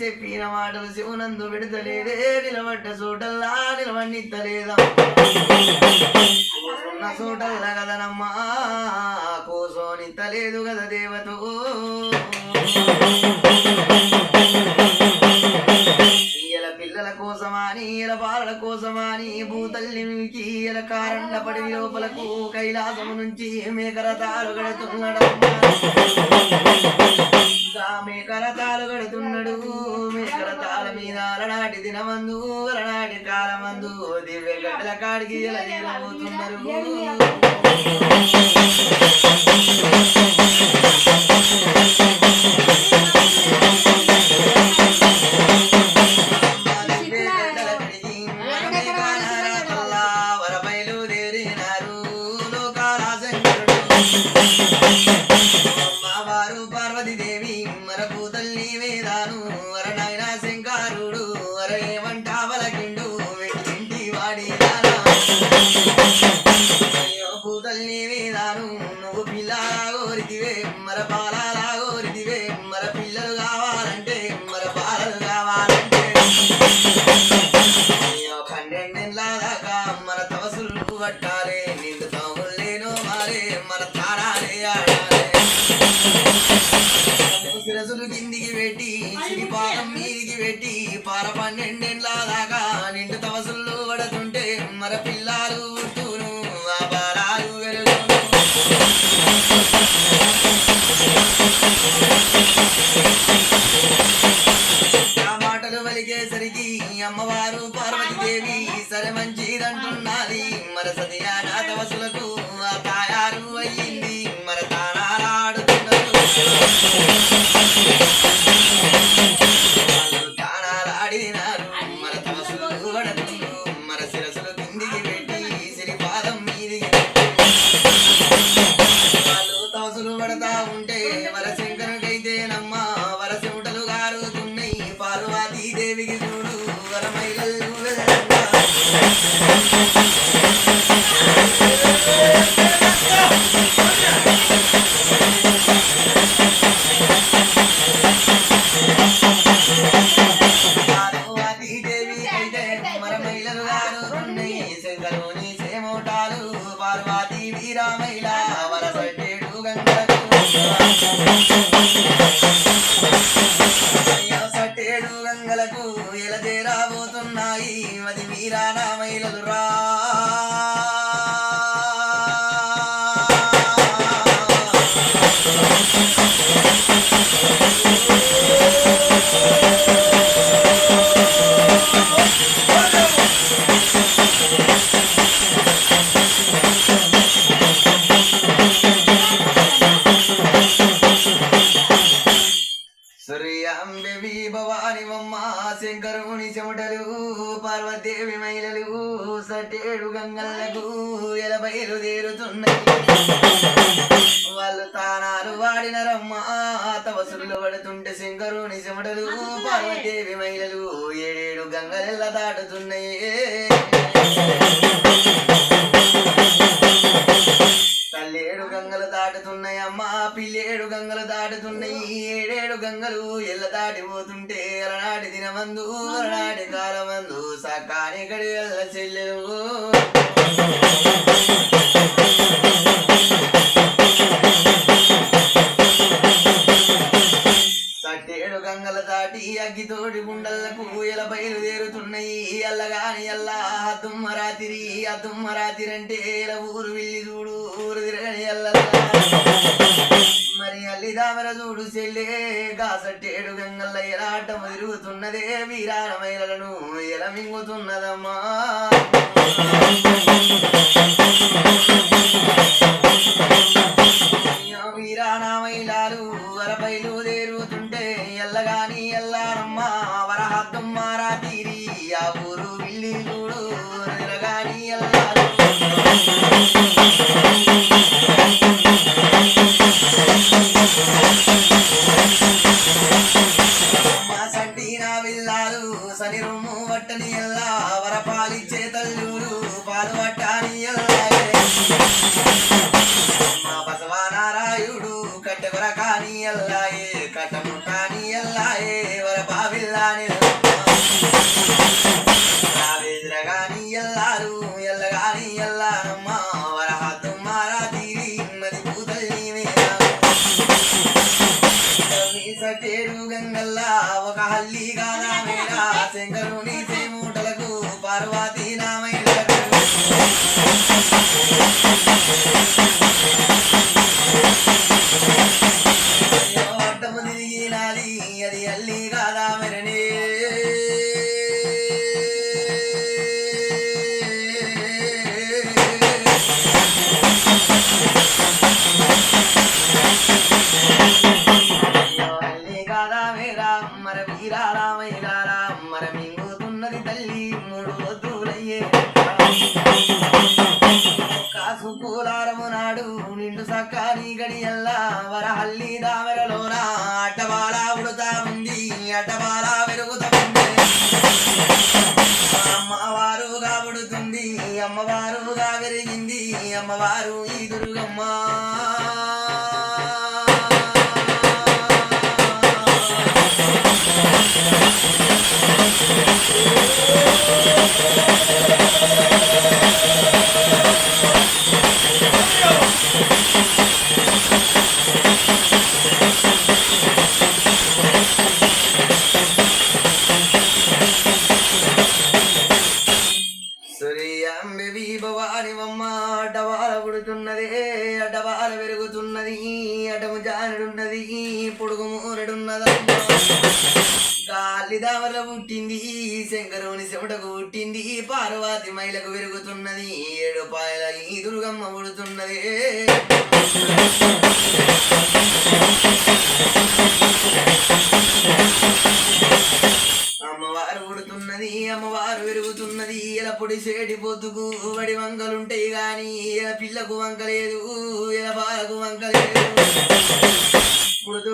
చెప్పిన మాటలు శివునందు విడతలేదే నిలబడ్డ చోటల్లా నిలవన్నిత్తలేదా ఉన్న చోటల్లా కదనమ్మా కోసోనిత్తలేదు కదా దేవతో ఇలా పిల్లల కోసమాని ఇలా బాలల కోసమాని భూతల్లికి ఇలా కారండ పడి లోపలకు కైలాసము నుంచి మేకరతాలు గడుతున్నాడమ్మా మేకరతాలు గడుతున్నాడు మేకరతాల మీద అలనాటి దినమందు అలనాటి కాలమందు దివ్య గడ్డల కాడికి ఇలా చేరబోతున్నారు కిందికి పెట్టి సిరిపాదం మీదికి పెట్టి పార 12 దాకా నిండు తవసులు పడుతుంటే మర పిల్లలు పుట్టును ఆ బాలాలు వెలుగును ఆ మాటలు వలిగేసరికి అమ్మవారు పార్వతీదేవి సరే మంచిదంటున్నది మర సదియాన తవసులకు ఆ తాయారు అయ్యింది మర తానాలాడుతున్నారు తానాలాడినారు మన తవసులు పడుతున్నారు మన శిరసులు కిందికి పెట్టి సిరిపాదం మీదికి వాళ్ళు తవసులు పడతా ఉంటే వరశంకరుకైతేనమ్మ వరశముటలు గారుతున్నాయి పార్వతీదేవికి చూడు వరమైలలు పార్వతీ వీరామైల వరసట్టేడు గంగలకు సట్టేడు గంగలకు ఎలదేరాబోతున్నాయి అది వీరానా మైలలు రా అంబేవి భవాని మమ్మ శంకరుని చెమటలు పార్వతీదేవి మహిళలు సటేడు గంగలకు ఎలబయలుదేరుతున్నాయి వాళ్ళు తానాలు వాడినరమ్మ తవసులు పడుతుంటే శంకరుని చెమటలు పార్వతీదేవి మహిళలు 7 గంగలెల్ల దాటుతున్నాయి తల్లేడు గంగలు దాటుతున్నాయి అమ్మ పిల్లేడు గంగలు దాటుతున్నాయి 7 గంగలు ఎల్ల దాటిపోతుంటే అలనాటి దినమందు అలనాటి కాలమందు సకాని గడి ఎల్ల చెల్లెలు సట్టేడు గంగలు దాటి అగ్గితోటి గుండలకు ఎల బయలుదేరుతున్నాయి అల్లగాని అల్లా అద్దుమ్మరాతిరి అంటే ఎల ఊరు వెళ్ళి చూడు ఊరు తిరగని అల్ల మరి అల్లి దామర చూడు చెల్లే కాసట్టేడు గంగల్ల ఎలాటము తిరుగుతున్నదే వీరానమైలను ఎల మింగుతున్నదమ్మా వీరానామైలాలు వరబయలుదేరుతుంటే ఎల్లగాని ఎల్లారమ్మ వరహద్దుమ్మారాతిరి ఆ ఊరు వెళ్ళి చూడు తిరగాని ఎల్లారు మా సంటీనా విల్లాలు సని రొమ్ము వట్టని ఎల్లా వరపాలిచ్చే తల్లూరు పాలు పట్టాని ఎల్లాయే మా బసవానారాయుడు కట్టె వరకాని ఎల్లాయే కట్టముట్టాని ఎల్లాయే వరపావిల్లా రావేదిరగాని ఎల్లారు ఎల్లగాని ఎల్లారమ్మ వరహాతు మారా తీరి మది పూతల్ని సటేరు గంగల్లా ఒక హల్లి గానా మేరా శంకరుని మూటలకు పార్వతీ నామైలకు అడ్డము తిరిగినాది అది అల్లి కాదా మెరనే మర వీరారామయ్యారా మర మింగుతున్నది తల్లి మూడు వద్దులయ్యే కాసు పూలారము నాడు నిండు సక్కాని గడియల్లా వరహల్లి దామెరలోన అడ్డబాలా ఉడుతా ఉంది అడ్డబాలా వెరుగుతా ఉంది అమ్మవారుగా ఉడుతుంది అమ్మవారుగా వెరిగింది అమ్మవారు ఈ దుర్గమ్మ అడ్డబాల పెరుగుతున్నది అటము జానుడున్నది పొడుగు మూరడున్నదమ్మ గాలిదావర పుట్టింది శంకరుని చెమటకు పుట్టింది పార్వతి మైలకు పెరుగుతున్నది 7 పాయల ఈ దుర్గమ్మ పుడుతున్నది అమ్మవారు పుడుతున్నది అమ్మవారు పెరుగుతున్నది ఇలా పొడి సేటి పొద్దుకు వడి వంకలుంటాయి గాని ఇలా పిల్లకు వంకలేదు ఇలా బాలకు వంకలేదు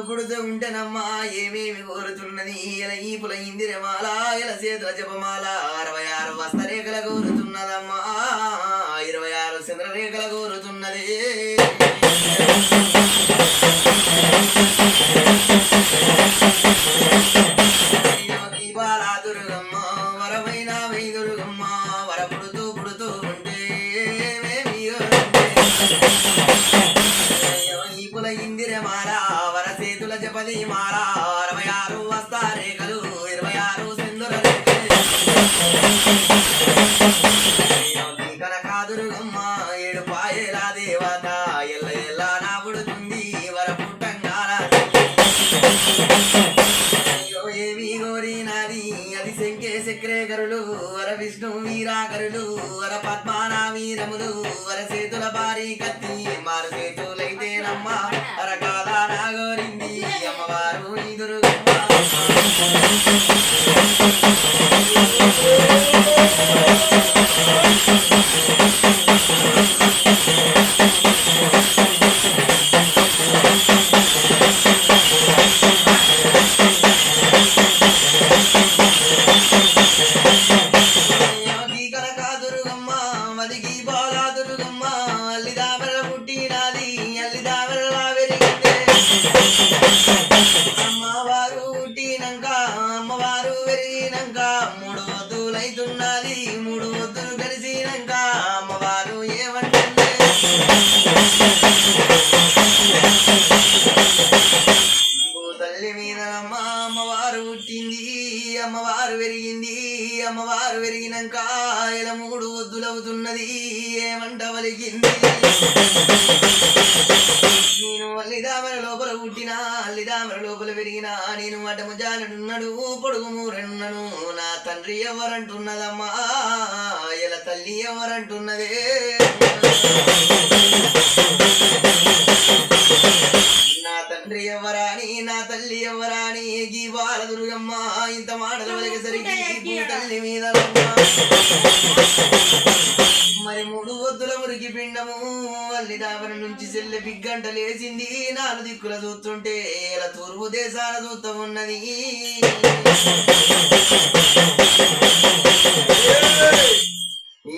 పుడుతూ ఉంటేనమ్మా ఏమేమి కోరుతున్నది ఇలా ఈపుల ఇందిరమాల ఇలా చేతుల జపమాల 66 వస్తరేఖల కోరుతున్నదమ్మా 26 చంద్రరేఖల కోరుతున్నది దుర్గమ్మ వరమైన దుర్గమ్మ వర పుడుతూ ఉంటే ఈపుల ఇందిరమాల వర చేతుల జపది మాల 66 వస్తారేఖలు 26 సింధుర కనకా దుర్గమ్మ 7 పాయల దేవత ఎల్ల ఎల్ల నా పుడుతుంది వర పుట్టంగాల ఏమి గోరినది అది శంకే చక్రేకరులు వర విష్ణు వీరాకరులు వర పద్మానామీరములు వర చేతుల భారీ కత్తి మారు చేతులైతేనమ్మ రకాల నాగోరింది అమ్మవారు ఈ దుర్గమ్మ అమ్మవారు పుట్టినాక అమ్మవారు పెరిగినాక 3 వద్దులైతున్నది 3 వద్దులు కలిసినాక అమ్మవారు ఏమంటుంది తల్లి మీద అమ్మవారు పుట్టింది అమ్మవారు పెరిగింది అమ్మవారు పెరిగినాక ఇలా 3 వద్దులవుతున్నది ఏమంట వలిగింది నేను అల్లిదామర లోపల పుట్టినా అల్లిదామర లోపల పెరిగినా నేను అటము జానుడున్నాడు పొడుగు మూరనున్నాను నా తండ్రి ఎవరంటున్నదమ్మా ఇలా తల్లి ఎవరంటున్నదే నా తండ్రి ఎవరాని నా తల్లి ఎవరాని గీ బాల దుర్గమ్మ ఇంత మాటల వలకేసరికి తల్లి మీద మరి 3 వద్దుల మురికి పిండము అల్లిదామర నుంచి చెల్లె బిగ్గంట లేచింది 4 దిక్కుల చూస్తుంటే ఇలా తూర్పు దేశాల చూస్తా ఉన్నది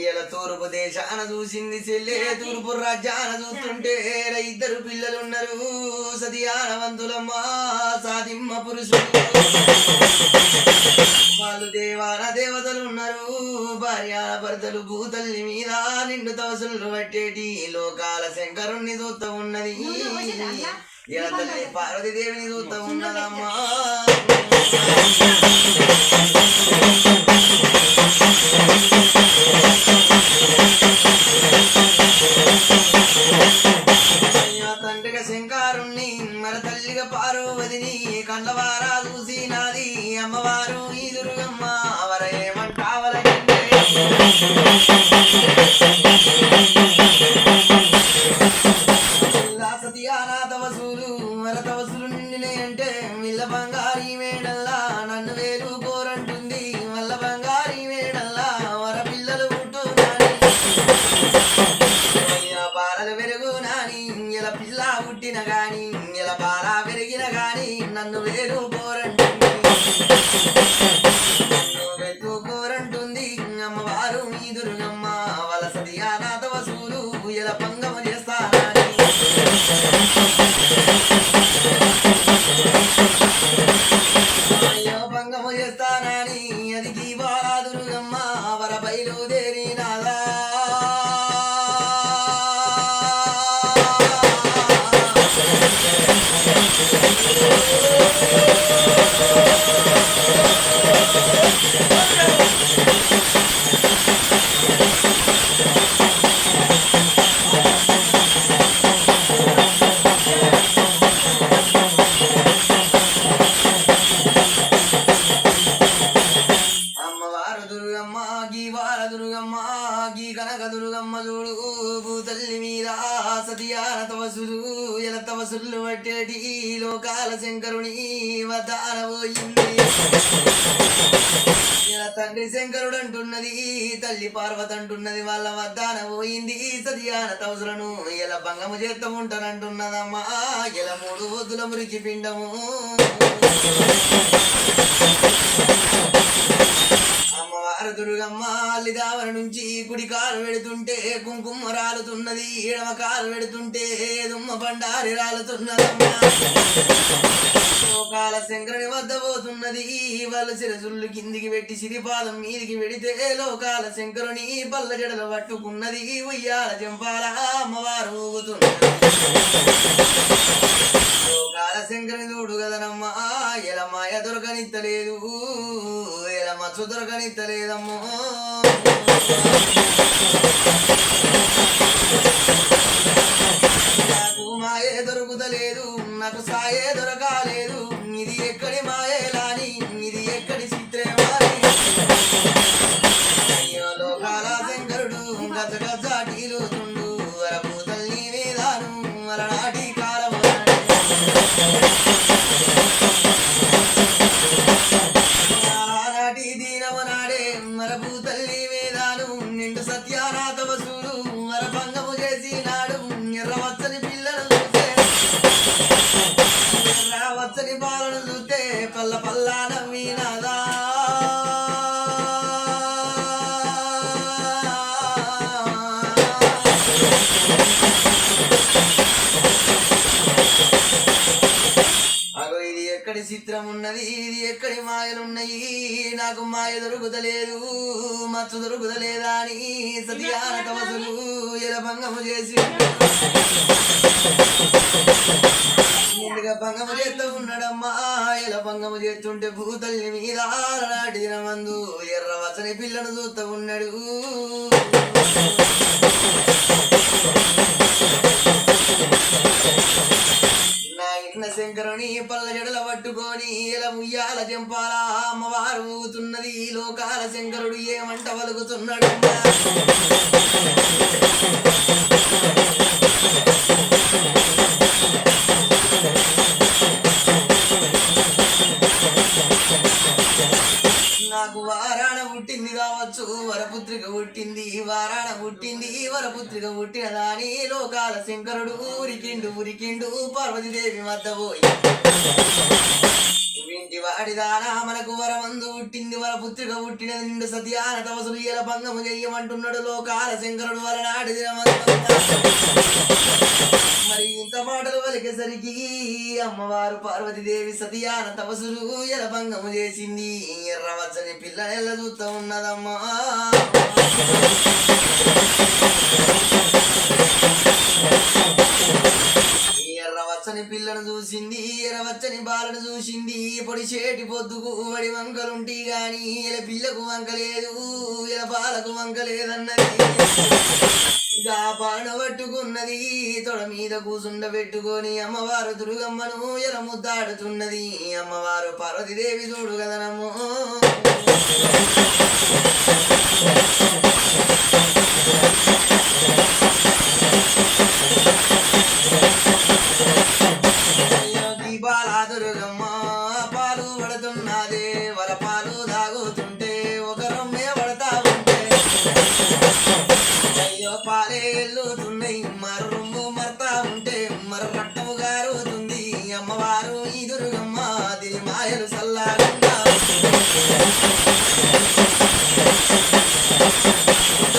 ఇలా తూర్పు తూర్పు దేశాన చూసింది చెల్లే తూర్పు రాజ్యాన చూస్తుంటే ఇద్దరు పిల్లలున్నారు సతియానవంతులమ్మ సాదిమ్మ పురుషులు వాళ్ళు దేవాన దేవతలు ఉన్నారు భార్య భర్తలు భూతల్లి మీద నిండు తవసులు పట్టేటి లోకాల శంకరుణ్ణి చూస్తూ ఉన్నది ఇలా తల్లి పార్వతీదేవిని చూస్తూ ఉన్నదమ్మా తండ్రిగా శంకారుణ్ణి మన తల్లిగా పార్వతిని కండ్లవారా చూసినది అమ్మవారు ఈ దుర్గమ్మ అవర ఏమంటావలంటే సతియానాథ వసూలు మరత వసూలు నిండినే అంటే మిల్ల బంగారీ మేడల్లా నన్ను వేలు కోరంటుంది మల్ల బంగారీ మేడల్లా వర పిల్లలు పుట్టునాని బాలలు పెరుగు నాని ఇలా పిల్ల పుట్టిన గాని ఇలా బాల పెరిగిన గాని నన్ను వేలు కోరంటుంది వెతు కోరంటుంది అమ్మవారు ఈ దుర్గమ్మ వాళ్ళ సతియానాథ వసూలు ఇలా పంగమ చేస్తానని అయ్యో భంగము చేస్తానని అది బాలా దుర్గమ్మ వర బయలుదేరి నాదా దుర్గమ్మ గీ కనక దుర్గమ్మ చూడు భూతల్లి మీద సతియాన తవసులు ఎల తవసులు పట్టేటి లోకాల శంకరుని వదాన పోయింది ఇలా తండ్రి శంకరుడు అంటున్నది తల్లి పార్వతి అంటున్నది వాళ్ళ వద్దాన పోయింది సతియాన తవసులను ఇలా భంగము చేస్తూ ఉంటానంటున్నదమ్మా ఇలా 3 వద్దుల మురికి పిండము అమ్మవారు దుర్గమ్మ అల్లిదావర నుంచి కుడి కాలు పెడుతుంటే కుంకుమ రాలుతున్నది ఎడమ కాలు పెడుతుంటే దుమ్మ బండారి రాలుతున్నదమ్మా లోకాల శంకరుని వద్ద పోతున్నది వాళ్ళ శిరసుళ్ళు కిందికి పెట్టి సిరిపాదం మీదికి పెడితే లోకాల శంకరుని పల్ల జడలు పట్టుకున్నది ఉయ్యాల చెంపాల అమ్మవారు ఊగుతున్నది లోకాల శంకరుని చూడు కదనమ్మా ఎలా మాయ దొరకనిత్తలేదు ఎలా మచ్చు దొరకనిత్తలేదమ్మో నాకు మాయే దొరుకుతలేదు నాకు సాయే దొరకాలేదు ఇది ఎక్కడి మాయేలాని ఇది ఎక్కడి చిత్రమాని అయ్యో లోకాల శంకరుడు గజ గజాటీలుతుండు వరభూతల్ని వేదాను వరనాటి కాలము ఆనాటి దీనమనాడే మరభూతల్లి వేదాను నిండు సత్యానాథ వసూలు మరభంగము చేసి నాడు ఎర్రవచ్చని పిల్లలు చూస్తే ఎర్రవచ్చని బాలను చూస్తే పల్ల పల్లా నవ్వినాదా ఎక్కడి చిత్రం ఉన్నది ఇది ఎక్కడి మాయలున్నాయి నాకు మాయ దొరుకుతలేదు మచ్చు దొరుకుతలేదా అని సతియాన తవసులు ఎలా భంగము చేసి ముందుగా భంగము చేస్తూ ఉన్నాడమ్మా ఎలా భంగము చేస్తుంటే భూతల్లి మీద నాటి దినమందు ఎర్రవచ్చని పిల్లను చూస్తూ ఉన్నాడు శంకరుని పల్ల జడల పట్టుకొని ఇలా ముయ్యాల చెంపాల అమ్మవారు ఊగుతున్నది లోకాల శంకరుడు ఏమంట వలుగుతున్నాడు నాకు వారాణ పుట్టింది కావచ్చు వరపుత్రిక పుట్టింది వారాణ పుట్టింది వరపుత్రిక పుట్టిన దాని లోకాల శంకరుడు ఉరికిండు పార్వతీదేవి మధ్య పోయి ఇంటి వాడిదానా మనకు వరమందు పుట్టింది వర పుత్రిక పుట్టినది నిండు సత్యాన తవసులు ఇయల భంగము చెయ్యమంటున్నాడు లోకాల శంకరుడు వలనాడు మరి ఇంత మాటలు పలికేసరికి అమ్మవారు పార్వతీదేవి సతీయాన తపసులు ఎల భంగము చేసింది ఎర్రవచ్చని పిల్ల నెల్ల చూస్తూ ఉన్నదమ్మా ఎర్రవచ్చని పిల్లను చూసింది ఎర్రవచ్చని బాలను చూసింది పొడి చేటి పొద్దుకు వడి వంకలుంటి గాని ఇలా పిల్లకు వంకలేదు ఇలా బాలకు వంకలేదన్నది గా పాలన పట్టుకున్నది తొడ మీద కూసుండ పెట్టుకొని అమ్మవారు దుర్గమ్మను ఎల ముద్దాడుతున్నది అమ్మవారు పార్వతీదేవి చూడు కదనమ్మో బాలా దుర్గమ్మ పాలు పడుతున్నదే వల పాలు తాగుతుంటే ఒక రొమ్మే పడతా ఉంటే అయ్యో పాలే ఎల్లుతున్నాయి మరు రొమ్ము మరతా ఉంటే మరు రక్తము గారుతుంది అమ్మవారు ఈ దుర్గమ్మ దీని మాయలు సల్లాగుండా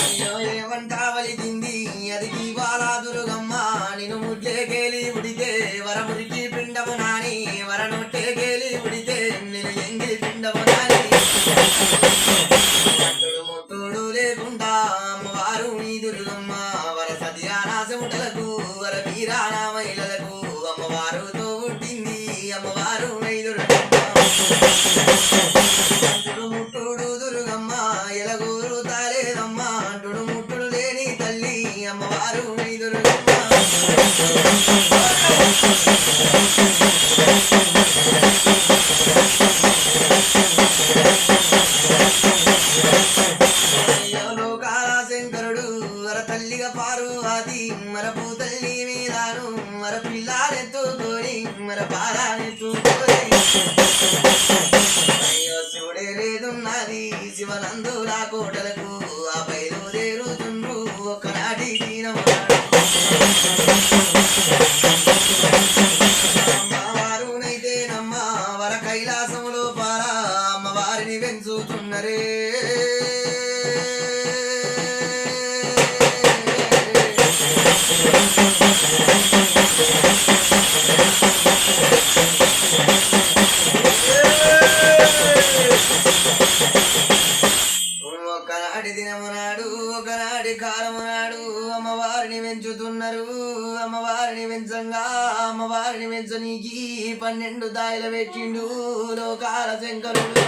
అయ్యో ఏమంటావలిగింది అది బాలా దుర్గమ్మ నేను ముడ్లేకేలి ఉడితే వరమురికి పిండము నాని వరనొట్టే కేలి ఉడితే నేను ఎంగిలి పిండము నాని అట్టుడు ముట్టుడు లేకుండా అమ్మవారు ఈ దుర్గమ్మ వర సత్యానాశముటలకు వర వీరాన మహిళలకు అమ్మవారుతో పుట్టింది అమ్మవారు ఈ దుర్గమ్మ అట్టుడు ముట్టుడు దుర్గమ్మ ఎలగూరు తాలేదమ్మ అంటుడు ముట్టుడు లేని తల్లి అమ్మవారు ఈ దుర్గమ్మ లోకాల శంకరుడు వర తల్లిగా పార్వతి మర పూతల్లి మీదాను మర పిల్లారెత్తుకొని మర పారానెత్తుకొని అయ్యో శివుడే లేదున్నది శివనందుల కోటలకు ఆ బయలుదేరుతుండ్రు ఒకనాటి దీనమాడు అమ్మవారునైతేనమ్మా వర కైలాసములో పారా అమ్మవారిని పెంచుతున్నరే ఒకనాటి దినమునాడు ఒకనాటి కాలమునాడు అమ్మవారిని పెంచుతున్నారు అమ్మవారిని పెంచంగా అమ్మవారిని పెంచనీకి 12 దాయిల పెట్టిండు లోకాల శంకరుడు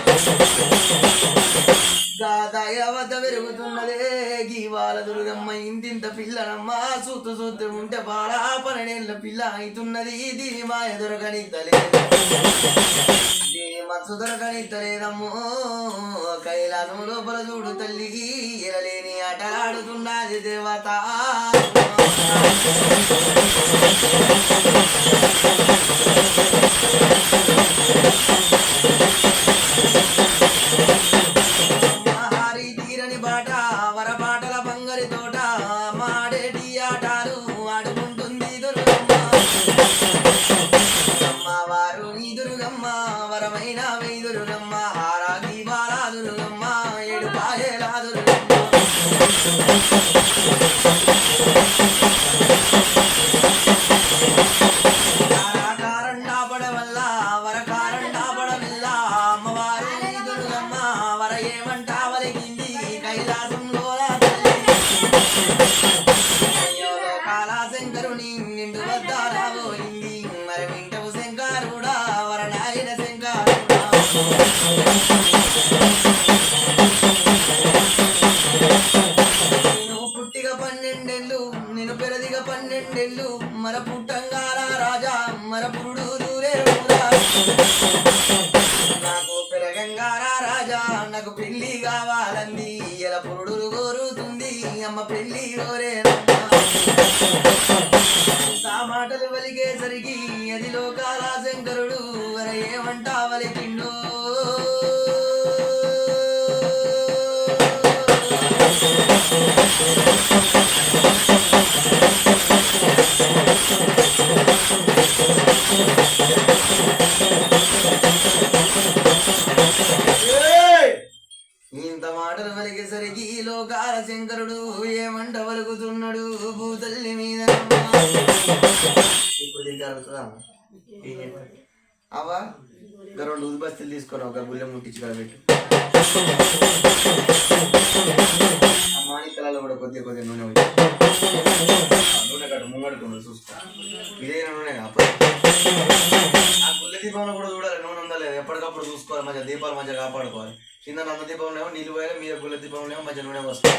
దాయ వద్ద పెరుగుతున్నదే గీవాల దుర్గమ్మ ఇంతింత పిల్లనమ్మ సూత్తు సూత్తు ఉంటే బాలా 12 పిల్ల అవుతున్నది దీని మాయ దొరకనిద్దలేదు దీని మనసు దొరకనిద్దలేదమ్మో కైలాసం లోపల చూడు తల్లి ఎలలేని ఆటలాడుతున్నది దేవత హారి తీరని బాట వరపాటల బంగారి తోట మాడేటి ఆటాలు ఆడుకుంటుంది దుర్గమ్మ అమ్మవారు ఈ దుర్గమ్మ వరమైన వై దుర్గమ్మ హారాకి బాలా దుర్గమ్మ ఏడు పాయలా దుర్గమ్మ కారండా పడవల్ల వర కారండా పడవల్ల అమ్మవారు ఈ దుర్గమ్మ వర ఏమంటా వలిగింది కైలాసంలో అయ్యో లోకాల శంకరుని నిండు వద్ద రాబోయింది మరి వింటవు శంకరుడా వర నాయన శంకరుడా నేను పుట్టిగా 12 ఏళ్ళు నేను పెరదిగా 12 ఏళ్ళు మర పుట్టంగారా రాజా మర పురుడు దూరేరురా నాకు పెరగంగారా రాజా నాకు పెళ్లి కావాలంది ఇలా పురుడు కోరుతుంది అమ్మ పెళ్లి కోరేనమ్మా మాటలు వలిగేసరికి అది లోకాల శంకరుడు వర ఏమంటా వలికిండో అవా ఇంకా 2 ఉదిబస్తీలు తీసుకొని ఒక గుళ్ళె ముట్టించి కదా పెట్టు. ఆ మాణిక్యాలలో కూడా కొద్దిగా నూనె వచ్చి నూనె కట్టు ముంగడుకున్నాడు చూసుకో. ఇదైనా నూనె అప్పుడు ఆ గుళ్ళ దీపంలో కూడా చూడాలి నూనె ఉందా లేదు ఎప్పటికప్పుడు చూసుకోవాలి. మంచిగా దీపాలు మంచిగా కాపాడుకోవాలి. కింద నంద దీపంలో నీళ్ళు పోయాలి, మీద గుళ్ళ దీపంలో మంచిగా నూనె వస్తుంది.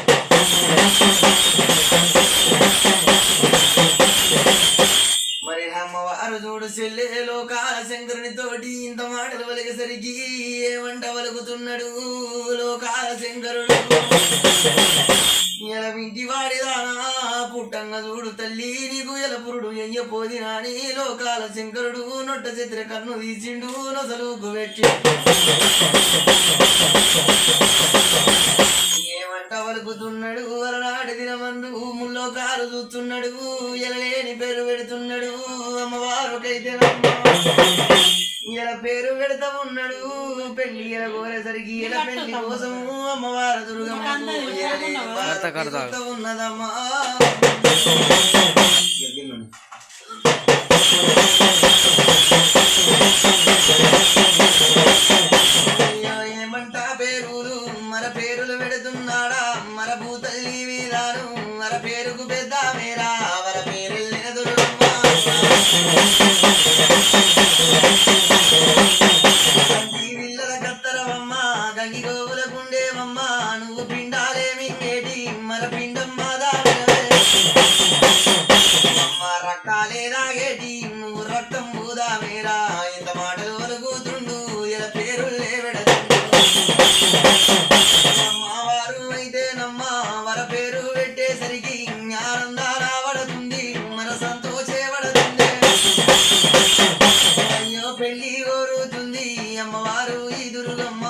మరి అమ్మవారు చూడు చెల్లె లోకాల శంకరుని తోటి ఇంత మాటలు వలిగేసరికి ఏమంట వలుగుతున్నాడు లోకాల శంకరుడు. ఎల వింటి వాడిదానా పుట్టంగా చూడు తల్లి నీకు ఎలపురుడు ఎయ్యపోది నాని లోకాల శంకరుడు నొట్ట చిత్ర కన్ను తీసిండు నొసలుకు పెట్టి ఏమంట వలుకుతున్నాడు అలనాటి దినమందు ముల్లోకాలు చూస్తున్నాడు ఎలలేని పేరు పెడుతున్నాడు అమ్మవారుకైతే ఇలా పేరు పెడతా ఉన్నాడు. పెళ్లి ఇలా కోరేసరికి ఇలా పెళ్లి కోసము అమ్మవారు దుర్గమ్మ ఉన్నదమ్మా. ఏమంటా పేరులు మర పేరులు పెడుతున్నాడా మర భూతల్లి వీరాను మర పేరుకు పెద్ద మేరా మర పేరు దుర్గమ్మ. విల్లల కత్తరవమ్మ గంగి గోవుల గుండేవమ్మ నువ్వు పిండాలే మింగేటి మర పిండమ్మ దామ్మ రక్తాలే దాగేటి నువ్వు రక్తం బూదామేరా ఇంత మాటలు వలుగుతుండు ఇలా పేరులే పెడుతుండు. అమ్మవారు అయితే నమ్మ వర పేరు పెట్టేసరికి ఆనందాల పడుతుంది మన సంతోషే పడుతుంది. అయ్యో పెళ్లి కోరుతుంది అమ్మవారు ఈ దుర్గమ్మ.